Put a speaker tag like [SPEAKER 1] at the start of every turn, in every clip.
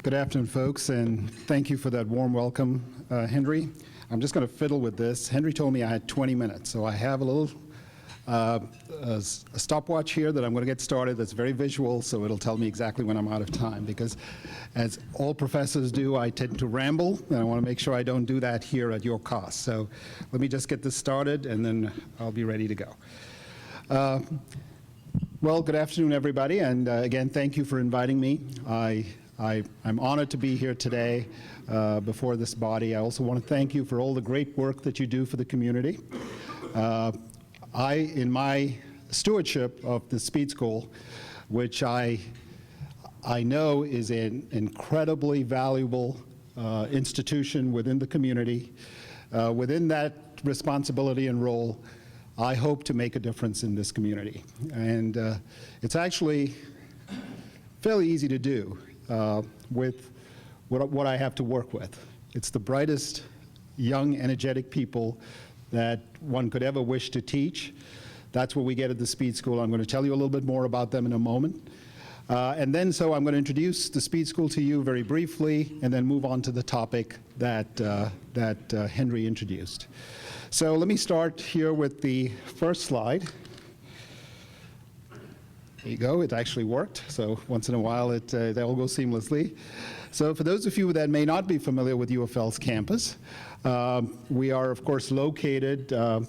[SPEAKER 1] Good afternoon, folks, and thank you for that warm welcome, Henry. I'm just going to fiddle with this. Henry told me I had 20 minutes, so I have a little a stopwatch here that I'm going to get started that's very visual, so it'll tell me exactly when I'm out of time, because as all professors do, I tend to ramble, and I want to make sure I don't do that here at your cost. So let me just get this started, and then I'll be ready to go. Well, good afternoon, everybody, and again, thank you for inviting me. I'm honored to be here today before this body. I also want to thank you for all the great work that you do for the community. In my stewardship of the Speed School, which I know is an incredibly valuable institution within the community, within that responsibility and role, I hope to make a difference in this community. And it's actually fairly easy to do with what I have to work with. It's the brightest, young, energetic people that one could ever wish to teach. That's what we get at the Speed School. I'm going to tell you a little bit more about them in a moment. And then, so I'm going to introduce the Speed School to you very briefly, and then move on to the topic that Henry introduced. So let me start here with the first slide. There you go, it actually worked. So once in a while, they all go seamlessly. So for those of you that may not be familiar with UFL's campus, we are, of course, located the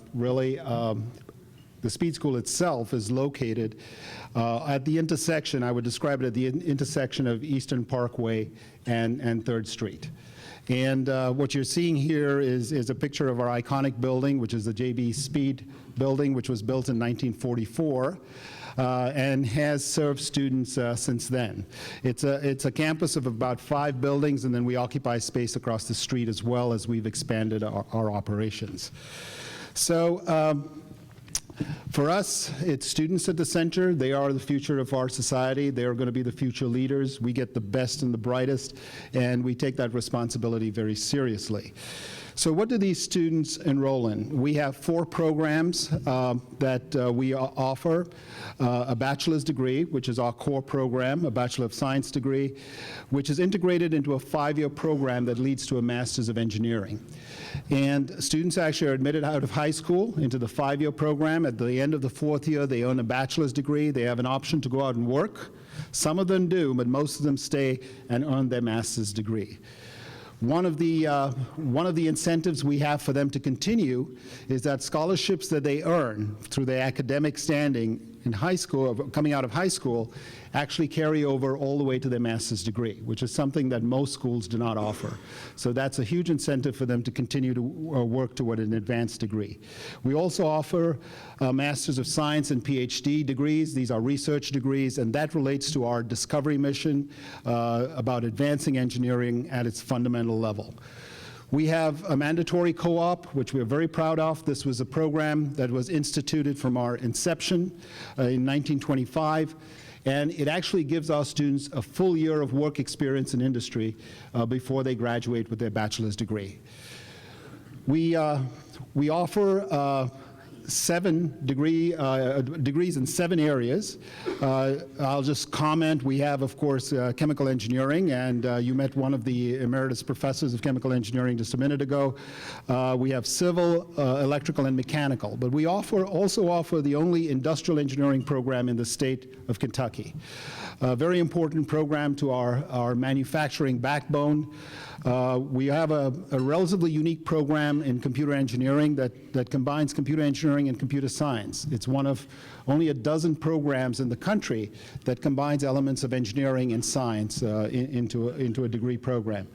[SPEAKER 1] Speed School itself is located at the intersection, I would describe it at the intersection of Eastern Parkway and 3rd Street. And what you're seeing here is a picture of our iconic building, which is the J.B. Speed building, which was built in 1944. And has served students since then. It's a campus of about 5 buildings, and then we occupy space across the street as well as we've expanded our operations. So for us, it's students at the center. They are the future of our society. They are going to be the future leaders. We get the best and the brightest, and we take that responsibility very seriously. So what do these students enroll in? We have 4 programs that we offer. A bachelor's degree, which is our core program, a Bachelor of Science degree, which is integrated into a 5-year program that leads to a Master's of Engineering. And students actually are admitted out of high school into the 5-year program. At the end of the 4th year, they earn a bachelor's degree. They have an option to go out and work. Some of them do, but most of them stay and earn their master's degree. One of the incentives we have for them to continue is that scholarships that they earn through their academic standing in high school, coming out of high school, actually carry over all the way to their master's degree, which is something that most schools do not offer. So that's a huge incentive for them to continue to work toward an advanced degree. We also offer Masters of Science and PhD degrees. These are research degrees, and that relates to our discovery mission about advancing engineering at its fundamental level. We have a mandatory co-op, which we're very proud of. This was a program that was instituted from our inception in 1925, and it actually gives our students a full year of work experience in industry before they graduate with their bachelor's degree. We offer 7 degrees in 7 areas. I'll just comment, we have, of course, chemical engineering, and you met one of the emeritus professors of chemical engineering just a minute ago. We have civil, electrical, and mechanical, but we also offer the only industrial engineering program in the state of Kentucky. A very important program to our manufacturing backbone. We have a relatively unique program in computer engineering that combines computer engineering and computer science. It's one of only a dozen programs in the country that combines elements of engineering and science into a degree program.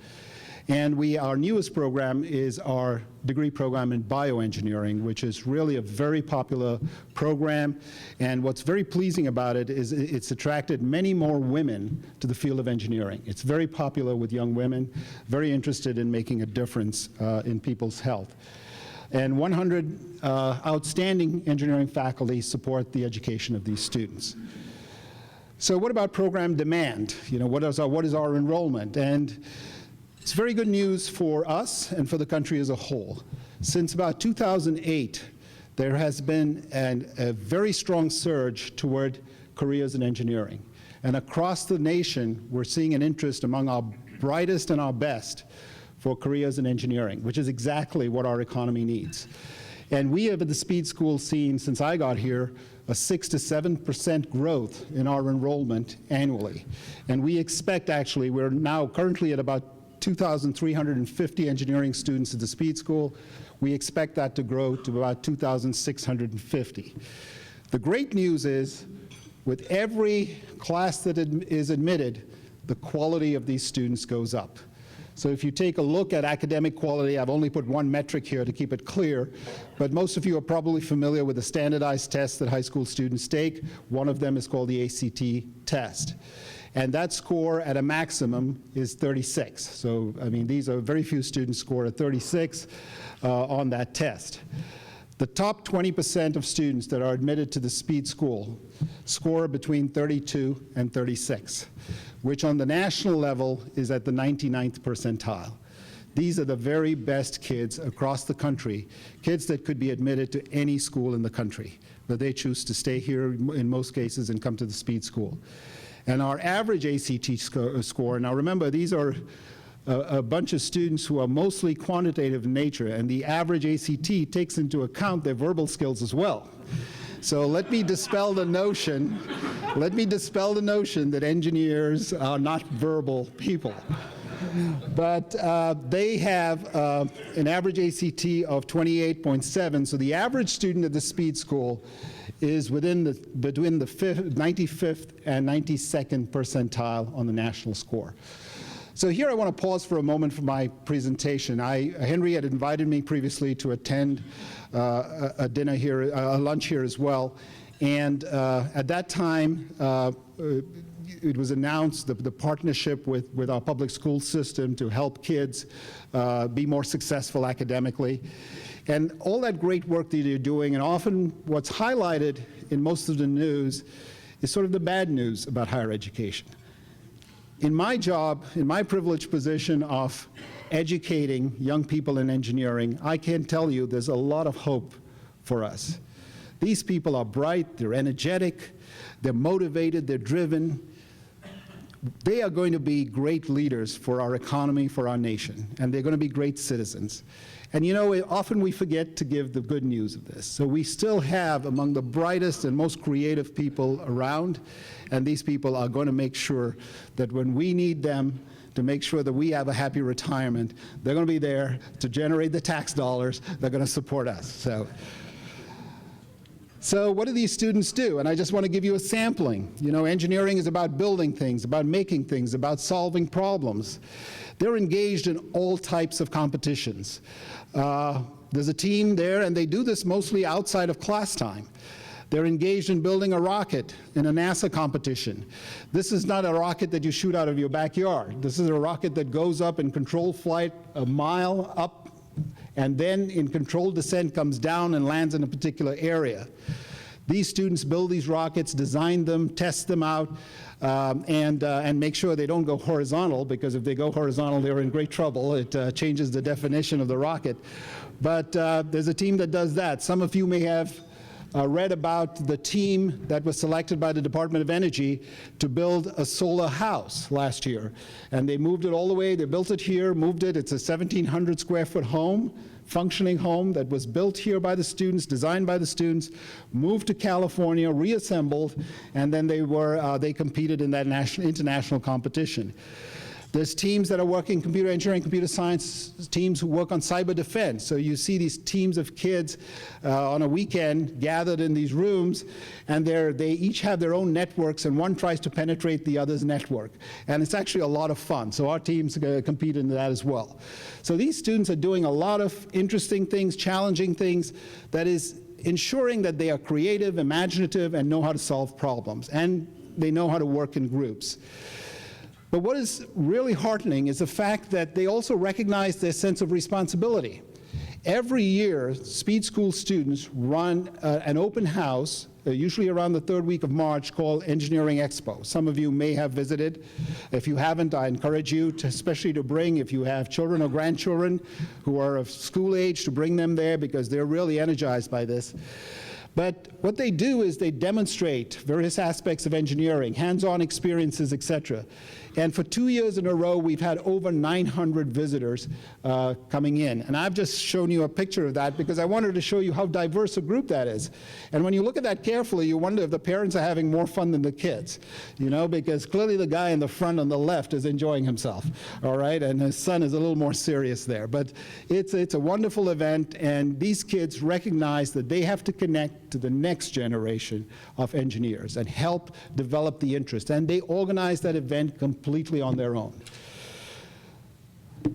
[SPEAKER 1] And our newest program is our degree program in bioengineering, which is really a very popular program. And what's very pleasing about it is it's attracted many more women to the field of engineering. It's very popular with young women, very interested in making a difference in people's health. And 100 outstanding engineering faculty support the education of these students. So what about program demand? You know, what is our enrollment? And it's very good news for us and for the country as a whole. Since about 2008, there has been a very strong surge toward careers in engineering. And across the nation, we're seeing an interest among our brightest and our best for careers in engineering, which is exactly what our economy needs. And we have at the Speed School seen, since I got here, a 6 to 7% growth in our enrollment annually. And we expect, actually, we're now currently at about 2,350 engineering students at the Speed School. We expect that to grow to about 2,650. The great news is, with every class that is admitted, the quality of these students goes up. So if you take a look at academic quality, I've only put one metric here to keep it clear, but most of you are probably familiar with the standardized tests that high school students take. One of them is called the ACT test. And that score at a maximum is 36. So, I mean, these are very few students score at 36 on that test. The top 20% of students that are admitted to the Speed School score between 32 and 36, which on the national level is at the 99th percentile. These are the very best kids across the country, kids that could be admitted to any school in the country, but they choose to stay here in most cases and come to the Speed School. And our average ACT score, now remember, these are a bunch of students who are mostly quantitative in nature, and the average ACT takes into account their verbal skills as well. So let me dispel the notion, that engineers are not verbal people. But they have an average ACT of 28.7, so the average student at the Speed School is between the 95th and 92nd percentile on the national score. So here I want to pause for a moment for my presentation. Henry had invited me previously to attend a dinner here, a lunch here as well, and at that time it was announced the partnership with our public school system to help kids be more successful academically. And all that great work that you're doing, and often what's highlighted in most of the news is sort of the bad news about higher education. In my job, in my privileged position of educating young people in engineering, I can tell you there's a lot of hope for us. These people are bright, they're energetic, they're motivated, they're driven. They are going to be great leaders for our economy, for our nation, and they're going to be great citizens. And you know, often we forget to give the good news of this. So we still have among the brightest and most creative people around, and these people are going to make sure that when we need them to make sure that we have a happy retirement, they're going to be there to generate the tax dollars. They're going to support us. So what do these students do? And I just want to give you a sampling. You know, engineering is about building things, about making things, about solving problems. They're engaged in all types of competitions. There's a team there, and they do this mostly outside of class time. They're engaged in building a rocket in a NASA competition. This is not a rocket that you shoot out of your backyard. This is a rocket that goes up in controlled flight a mile up, and then in controlled descent comes down and lands in a particular area. These students build these rockets, design them, test them out, and make sure they don't go horizontal, because if they go horizontal, they're in great trouble. It changes the definition of the rocket. But there's a team that does that. Some of you may have read about the team that was selected by the Department of Energy to build a solar house last year. And they moved it all the way, they built it here, moved it. It's a 1,700 square foot home, functioning home that was built here by the students, designed by the students, moved to California, reassembled, and then they competed in that international competition. There's teams that are working computer engineering, computer science, teams who work on cyber defense. So you see these teams of kids on a weekend gathered in these rooms, and they each have their own networks, and one tries to penetrate the other's network. And it's actually a lot of fun. So our teams compete in that as well. So these students are doing a lot of interesting things, challenging things, that is ensuring that they are creative, imaginative, and know how to solve problems. And they know how to work in groups. But what is really heartening is the fact that they also recognize their sense of responsibility. Every year, Speed School students run an open house, usually around the third week of March, called Engineering Expo. Some of you may have visited. If you haven't, I encourage you to, especially to bring, if you have children or grandchildren who are of school age, to bring them there, because they're really energized by this. But what they do is they demonstrate various aspects of engineering, hands-on experiences, etc. And for 2 years in a row, we've had over 900 visitors coming in. And I've just shown you a picture of that because I wanted to show you how diverse a group that is. And when you look at that carefully, you wonder if the parents are having more fun than the kids, you know, because clearly the guy in the front on the left is enjoying himself, all right? And his son is a little more serious there. But it's a wonderful event, and these kids recognize that they have to connect to the next generation of engineers and help develop the interest. And they organize that event completely on their own.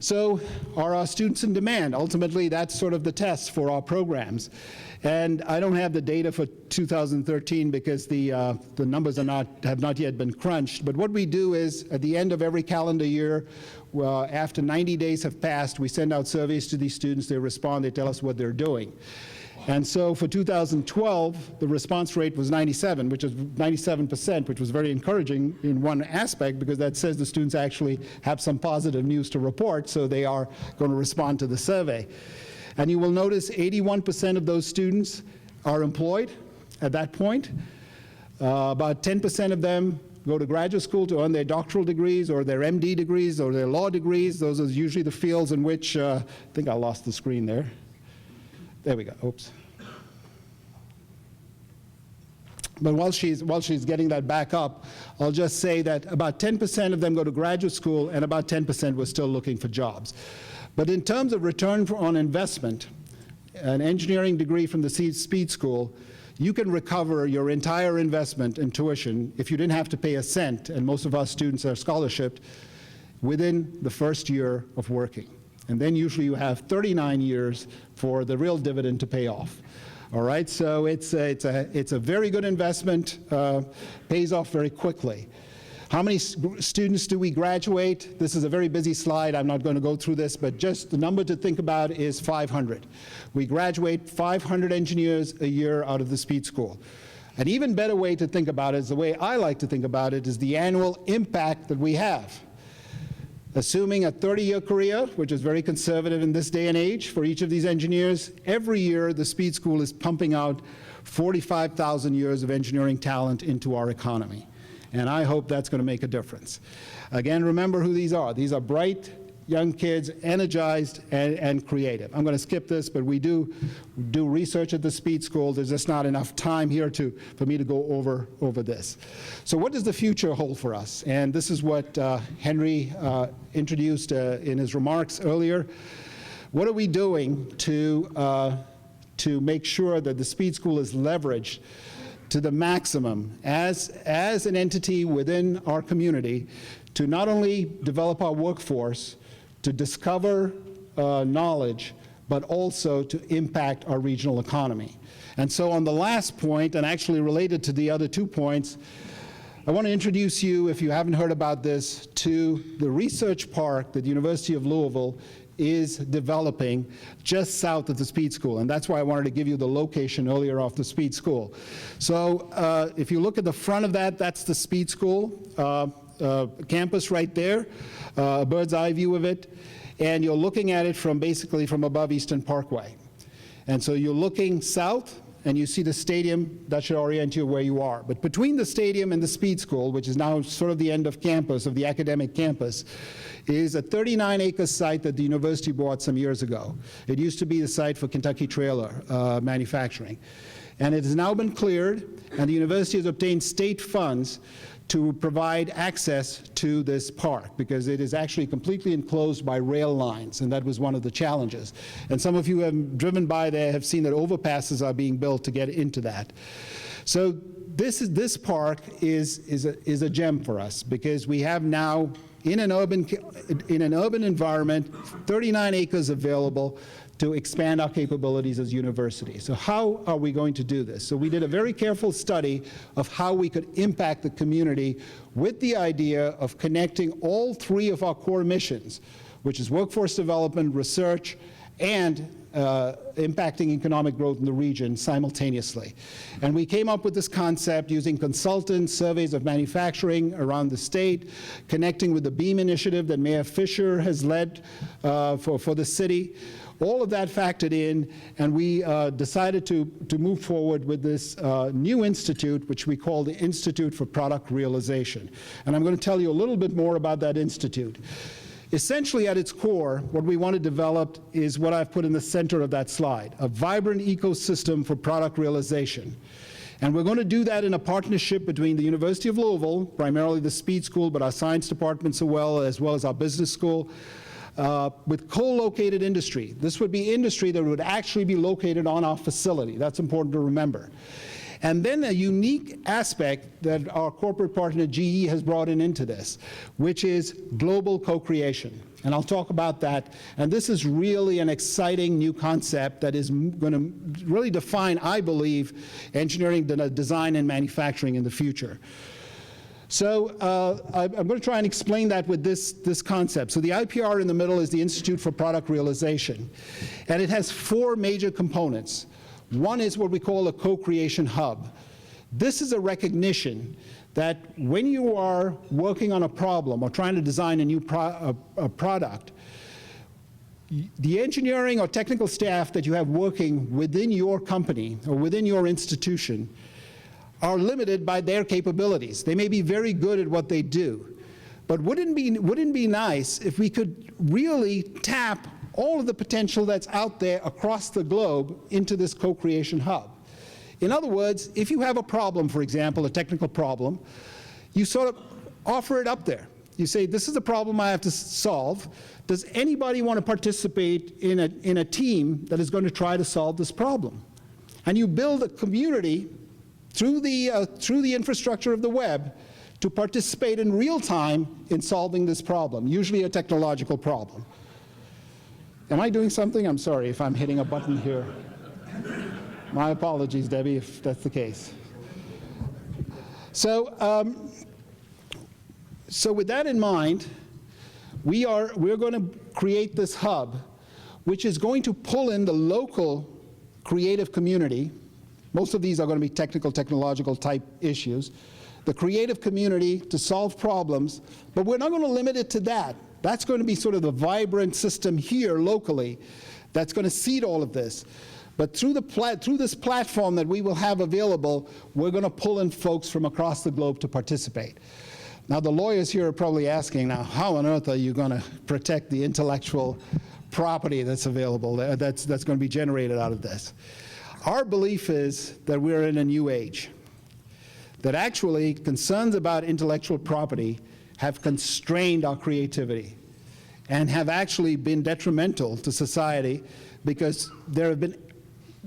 [SPEAKER 1] So are our students in demand? Ultimately, that's sort of the test for our programs. And I don't have the data for 2013 because the numbers have not yet been crunched. But what we do is, at the end of every calendar year, after 90 days have passed, we send out surveys to these students. They respond. They tell us what they're doing. And so for 2012, the response rate was 97%, which was very encouraging in one aspect, because that says the students actually have some positive news to report, so they are going to respond to the survey. And you will notice 81% of those students are employed at that point. About 10% of them go to graduate school to earn their doctoral degrees or their MD degrees or their law degrees. Those are usually the fields in which, I think I lost the screen there. There we go, oops. But while she's getting that back up, I'll just say that about 10% of them go to graduate school and about 10% were still looking for jobs. But in terms of return on investment, an engineering degree from the Speed School, you can recover your entire investment in tuition if you didn't have to pay a cent, and most of our students are scholarshiped, within the first year of working. And then usually you have 39 years for the real dividend to pay off. All right, so it's a very good investment, pays off very quickly. How many students do we graduate? This is a very busy slide. I'm not going to go through this, but just the number to think about is 500. We graduate 500 engineers a year out of the Speed School. An even better way to think about it, is the way I like to think about it, is the annual impact that we have. Assuming a 30-year career, which is very conservative in this day and age for each of these engineers, every year the Speed School is pumping out 45,000 years of engineering talent into our economy. And I hope that's going to make a difference. Again, remember who these are. These are bright, young kids, energized, and creative. I'm going to skip this, but we do research at the Speed School. There's just not enough time here for me to go over this. So what does the future hold for us? And this is what Henry introduced in his remarks earlier. What are we doing to make sure that the Speed School is leveraged to the maximum as an entity within our community to not only develop our workforce, to discover knowledge, but also to impact our regional economy? And so on the last point, and actually related to the other 2 points, I want to introduce you, if you haven't heard about this, to the research park that the University of Louisville is developing just south of the Speed School. And that's why I wanted to give you the location earlier of the Speed School. So if you look at the front of that, that's the Speed School campus right there, a bird's eye view of it. And you're looking at it from basically from above Eastern Parkway. And so you're looking south, and you see the stadium. That should orient you where you are. But between the stadium and the Speed School, which is now sort of the end of campus, of the academic campus, is a 39-acre site that the university bought some years ago. It used to be the site for Kentucky Trailer manufacturing. And it has now been cleared, and the university has obtained state funds to provide access to this park, because it is actually completely enclosed by rail lines, and that was one of the challenges. And some of you who have driven by there have seen that overpasses are being built to get into that. So this park is a gem for us, because we have now in an urban environment 39 acres available to expand our capabilities as universities. So how are we going to do this? So we did a very careful study of how we could impact the community with the idea of connecting all 3 of our core missions, which is workforce development, research, and impacting economic growth in the region simultaneously. And we came up with this concept using consultants, surveys of manufacturing around the state, connecting with the BEAM initiative that Mayor Fisher has led for the city. All of that factored in, and we decided to move forward with this new institute, which we call the Institute for Product Realization. And I'm going to tell you a little bit more about that institute. Essentially, at its core, what we want to develop is what I've put in the center of that slide, a vibrant ecosystem for product realization. And we're going to do that in a partnership between the University of Louisville, primarily the Speed School, but our science departments as well as our business school, with co-located industry. This would be industry that would actually be located on our facility. That's important to remember. And then a unique aspect that our corporate partner GE has brought into this, which is global co-creation. And I'll talk about that. And this is really an exciting new concept that is going to really define, I believe, engineering, design, and manufacturing in the future. So I'm going to try and explain that with this concept. So the IPR in the middle is the Institute for Product Realization. And it has 4 major components. One is what we call a co-creation hub. This is a recognition that when you are working on a problem or trying to design a new product, the engineering or technical staff that you have working within your company or within your institution are limited by their capabilities. They may be very good at what they do, but wouldn't it be nice if we could really tap all of the potential that's out there across the globe into this co-creation hub? In other words, if you have a problem, for example, a technical problem, you sort of offer it up there. You say, this is a problem I have to solve. Does anybody want to participate in a team that is going to try to solve this problem? And you build a community through the infrastructure of the web to participate in real time in solving this problem, usually a technological problem. Am I doing something? I'm sorry if I'm hitting a button here. My apologies, Debbie, if that's the case. So with that in mind, we're going to create this hub, which is going to pull in the local creative community. Most of these are going to be technological type issues. The creative community to solve problems, but we're not going to limit it to that. That's going to be sort of the vibrant system here locally that's going to seed all of this. But through this platform that we will have available, we're going to pull in folks from across the globe to participate. Now, the lawyers here are probably asking, now, how on earth are you going to protect the intellectual property that's available, that's going to be generated out of this? Our belief is that we're in a new age, that actually concerns about intellectual property have constrained our creativity and have actually been detrimental to society, because there have been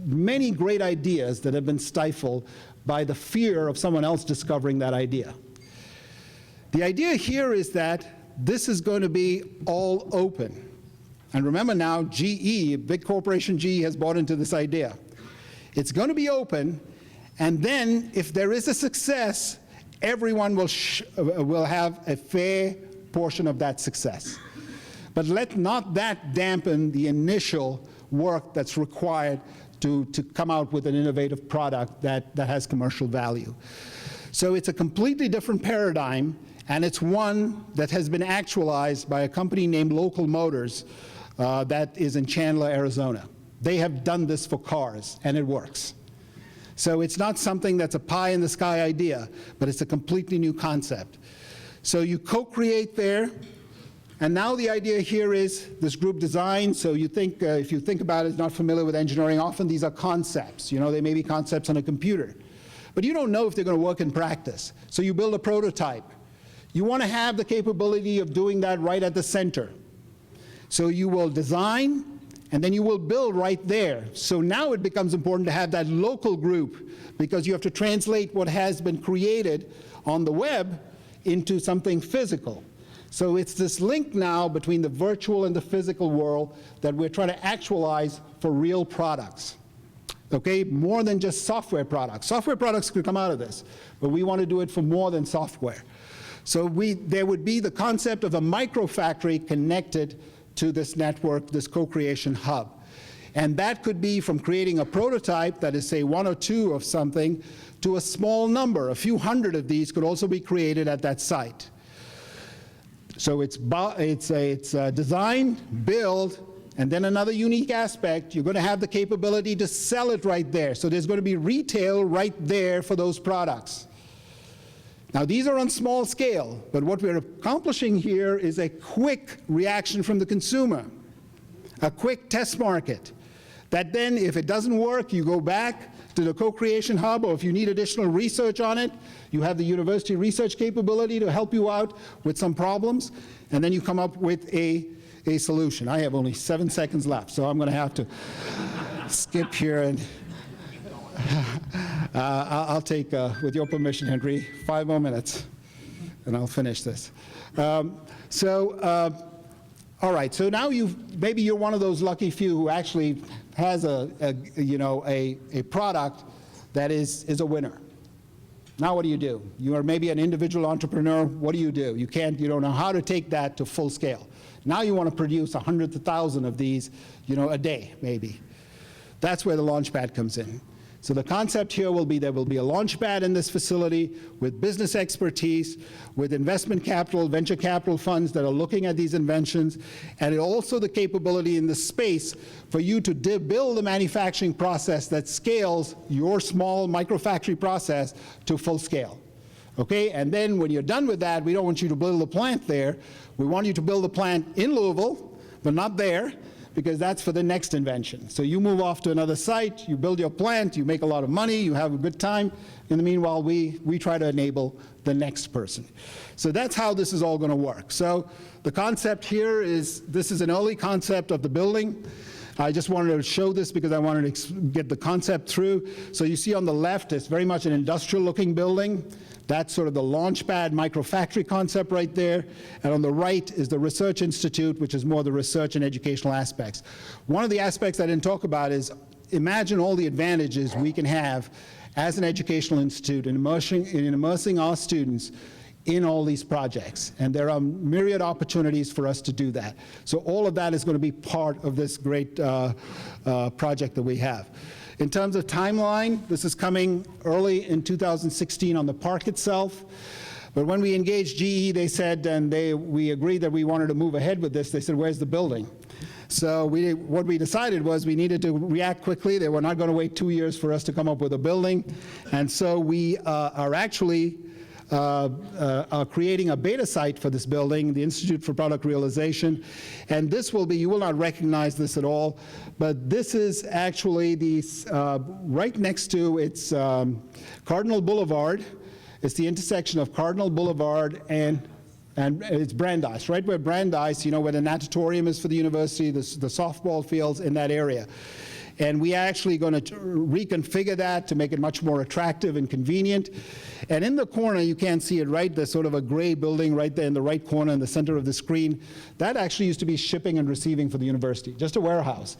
[SPEAKER 1] many great ideas that have been stifled by the fear of someone else discovering that idea. The idea here is that this is going to be all open. And remember now, GE, big corporation GE, has bought into this idea. It's going to be open, and then if there is a success, everyone will have a fair portion of that success. But let not that dampen the initial work that's required to come out with an innovative product that has commercial value. So it's a completely different paradigm, and it's one that has been actualized by a company named Local Motors that is in Chandler, Arizona. They have done this for cars, and it works. So it's not something that's a pie-in-the-sky idea, but it's a completely new concept. So you co-create there, and now the idea here is this group design. So you think, if you think about it, not familiar with engineering, often these are concepts. You know, they may be concepts on a computer. But you don't know if they're going to work in practice. So you build a prototype. You want to have the capability of doing that right at the center. So you will design, and then you will build right there. So now it becomes important to have that local group, because you have to translate what has been created on the web into something physical. So it's this link now between the virtual and the physical world that we're trying to actualize for real products. Okay, more than just software products. Software products could come out of this, but we want to do it for more than software. So there would be the concept of a microfactory connected to this network, this co-creation hub. And that could be from creating a prototype that is, say, 1 or 2 of something to a small number. A few hundred of these could also be created at that site. So it's design, build, and then another unique aspect, you're going to have the capability to sell it right there. So there's going to be retail right there for those products. Now, these are on small scale, but what we're accomplishing here is a quick reaction from the consumer, a quick test market, that then, if it doesn't work, you go back to the co-creation hub, or if you need additional research on it, you have the university research capability to help you out with some problems, and then you come up with a solution. I have only 7 seconds left, so I'm going to have to skip here, and I'll take, with your permission, Henry, 5 more minutes, and I'll finish this. All right, so now maybe you're one of those lucky few who actually has a product that is a winner. Now what do? You are maybe an individual entrepreneur. What do? You don't know how to take that to full scale. Now you want to produce 100,000 of these, a day, maybe. That's where the Launchpad comes in. So the concept here will be there will be a Launchpad in this facility with business expertise, with investment capital, venture capital funds that are looking at these inventions, and also the capability in the space for you to build a manufacturing process that scales your small microfactory process to full scale. Okay, and then when you're done with that, we don't want you to build a plant there. We want you to build a plant in Louisville, but not there, because that's for the next invention. So you move off to another site, you build your plant, you make a lot of money, you have a good time. In the meanwhile, we try to enable the next person. So that's how this is all going to work. So the concept here is, this is an early concept of the building. I just wanted to show this because I wanted to get the concept through. So you see on the left, it's very much an industrial-looking building. That's sort of the Launchpad microfactory concept right there. And on the right is the Research Institute, which is more the research and educational aspects. One of the aspects I didn't talk about is, imagine all the advantages we can have as an educational institute in immersing our students in all these projects. And there are myriad opportunities for us to do that. So all of that is going to be part of this great project that we have. In terms of timeline, this is coming early in 2016 on the park itself. But when we engaged GE, they said, and we agreed that we wanted to move ahead with this, they said, where's the building? So what we decided was we needed to react quickly. They were not going to wait 2 years for us to come up with a building. And so we are actually creating a beta site for this building, the Institute for Product Realization. And this will be, you will not recognize this at all, but this is actually right next to, it's Cardinal Boulevard. It's the intersection of Cardinal Boulevard and it's Brandeis, right where Brandeis, where the natatorium is for the university, the softball fields in that area. And we are actually going to reconfigure that to make it much more attractive and convenient. And in the corner, you can't see it, right? There's sort of a gray building right there in the right corner in the center of the screen. That actually used to be shipping and receiving for the university, just a warehouse.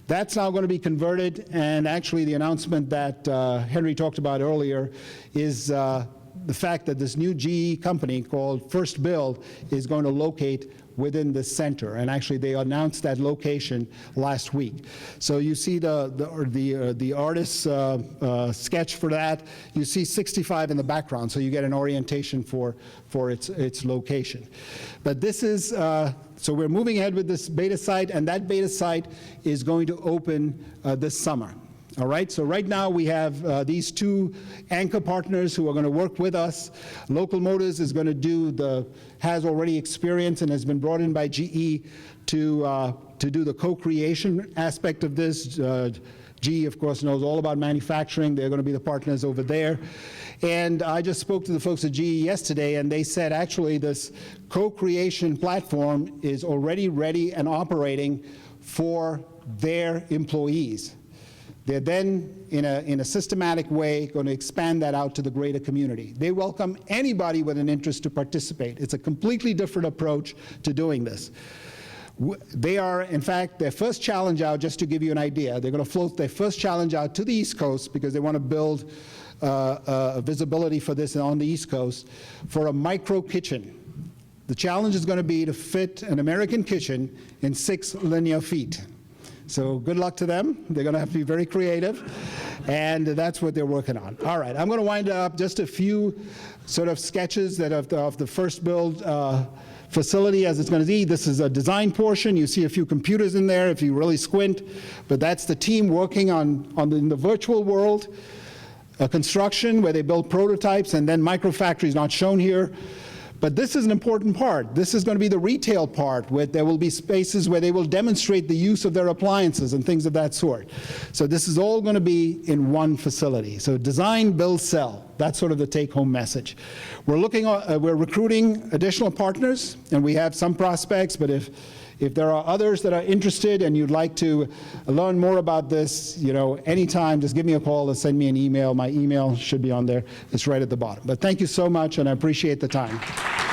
[SPEAKER 1] That's now going to be converted, and actually the announcement that Henry talked about earlier is the fact that this new GE company called First Build is going to locate within the center, and actually they announced that location last week. So you see the artist's sketch for that. You see 65 in the background, so you get an orientation for its location. But this is, so we're moving ahead with this beta site, and that beta site is going to open this summer. All right, so right now we have these 2 anchor partners who are going to work with us. Local Motors is going to has already experience and has been brought in by GE to do the co-creation aspect of this. GE, of course, knows all about manufacturing. They're going to be the partners over there. And I just spoke to the folks at GE yesterday, and they said actually this co-creation platform is already ready and operating for their employees. They're then, in a systematic way, going to expand that out to the greater community. They welcome anybody with an interest to participate. It's a completely different approach to doing this. They are, in fact, their first challenge out, just to give you an idea, they're going to float their first challenge out to the East Coast because they want to build visibility for this on the East Coast for a micro kitchen. The challenge is going to be to fit an American kitchen in 6 linear feet. So good luck to them. They're going to have to be very creative, and that's what they're working on. All right, I'm going to wind up just a few sort of sketches that of the first build facility as it's going to be. This is a design portion. You see a few computers in there if you really squint, but that's the team working in the virtual world. A construction where they build prototypes, and then microfactories not shown here. But this is an important part. This is going to be the retail part, where there will be spaces where they will demonstrate the use of their appliances and things of that sort. So this is all going to be in one facility. So design, build, sell. That's sort of the take-home message. We're recruiting additional partners, and we have some prospects, but if there are others that are interested and you'd like to learn more about this, anytime, just give me a call or send me an email. My email should be on there. It's right at the bottom. But thank you so much, and I appreciate the time.